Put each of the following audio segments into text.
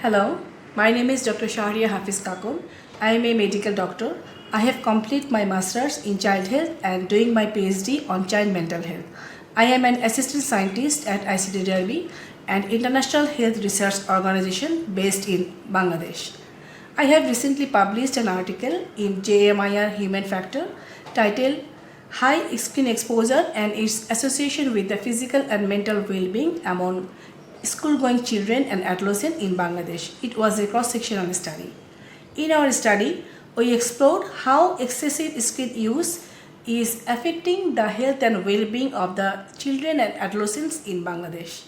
Hello, my name is Dr. Shahria Hafiz Kakon. I am a medical doctor. I have completed my master's in child health and doing my PhD on child mental health. I am an assistant scientist at icddr, an international health research organization based in Bangladesh. I have recently published an article in JMIR Human Factor titled High Screen Exposure and its Association with the Physical and Mental Well-being Among School-Going Children and Adolescents in Bangladesh. It was a cross-sectional study. In our study, we explored how excessive screen use is affecting the health and well-being of the children and adolescents in Bangladesh.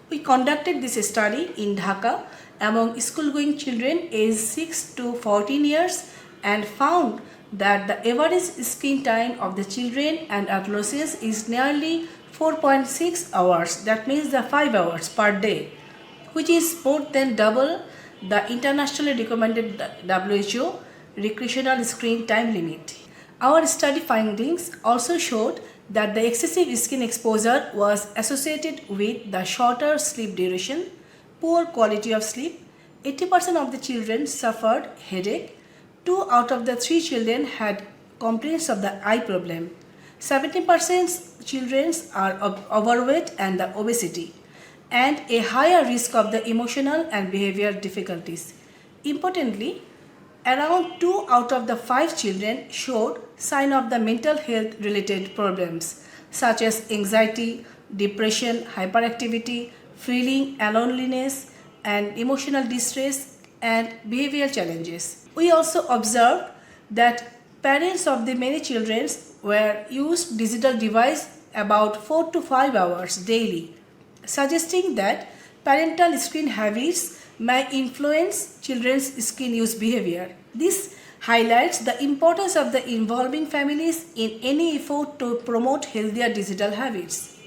We conducted this study in Dhaka among school-going children aged 6 to 14 years and found that the average screen time of the children and adolescents is nearly 4.6 hours, that means the 5 hours per day, which is more than double the internationally recommended WHO recreational screen time limit. Our study findings also showed that the excessive screen exposure was associated with the shorter sleep duration, poor quality of sleep. 80% of the children suffered headache. 2 out of the 3 children had complaints of the eye problem. 70% children are overweight and the obesity, and a higher risk of the emotional and behavioral difficulties. Importantly, around 2 out of the 5 children showed signs of the mental health related problems such as anxiety, depression, hyperactivity, feeling loneliness and emotional distress and behavioral challenges. We also observed that parents of the many children were used digital device about 4 to 5 hours daily, suggesting that parental screen habits may influence children's screen use behavior. This highlights the importance of the involving families in any effort to promote healthier digital habits.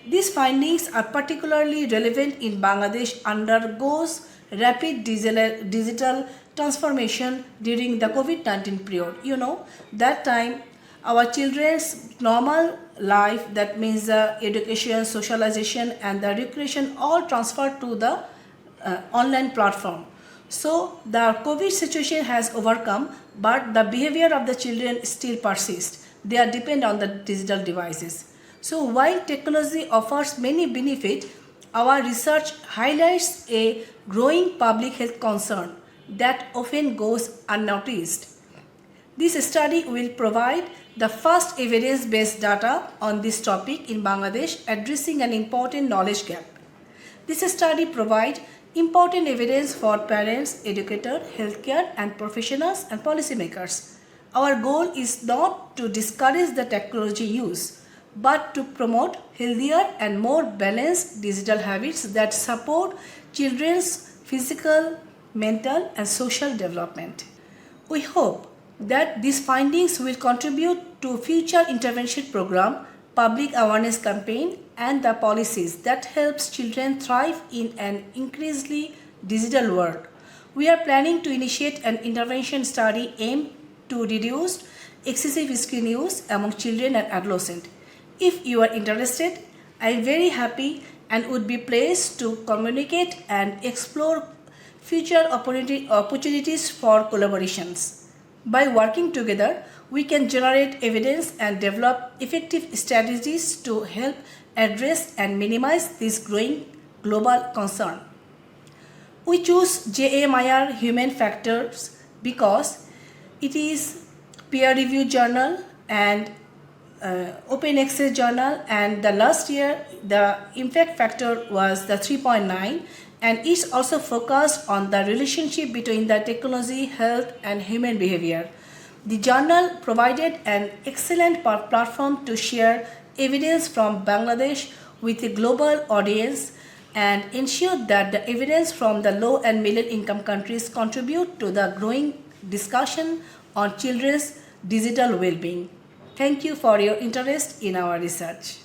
These findings are particularly relevant in Bangladesh undergoes rapid digital transformation during the COVID-19 period. That time our children's normal life, that means the education, socialization and the recreation all transferred to the online platform. So the COVID situation has overcome, but the behavior of the children still persists. They are dependent on the digital devices. So while technology offers many benefits, our research highlights a growing public health concern that often goes unnoticed. This study will provide the first evidence-based data on this topic in Bangladesh, addressing an important knowledge gap. This study provides important evidence for parents, educators, healthcare and professionals and policymakers. Our goal is not to discourage the technology use, but to promote healthier and more balanced digital habits that support children's physical, mental and social development. We hope that these findings will contribute to future intervention program, public awareness campaign and the policies that helps children thrive in an increasingly digital world. We are planning to initiate an intervention study aimed to reduce excessive screen use among children and adolescents. If you are interested, I am very happy and would be pleased to communicate and explore future opportunities for collaborations. By working together, we can generate evidence and develop effective strategies to help address and minimize this growing global concern. We choose JMIR Human Factors because it is peer-reviewed journal and open access journal, and the last year the impact factor was the 3.9, and it's also focused on the relationship between the technology, health and human behavior. The journal provided an excellent platform to share evidence from Bangladesh with a global audience and ensure that the evidence from the low and middle income countries contribute to the growing discussion on children's digital well-being. Thank you for your interest in our research.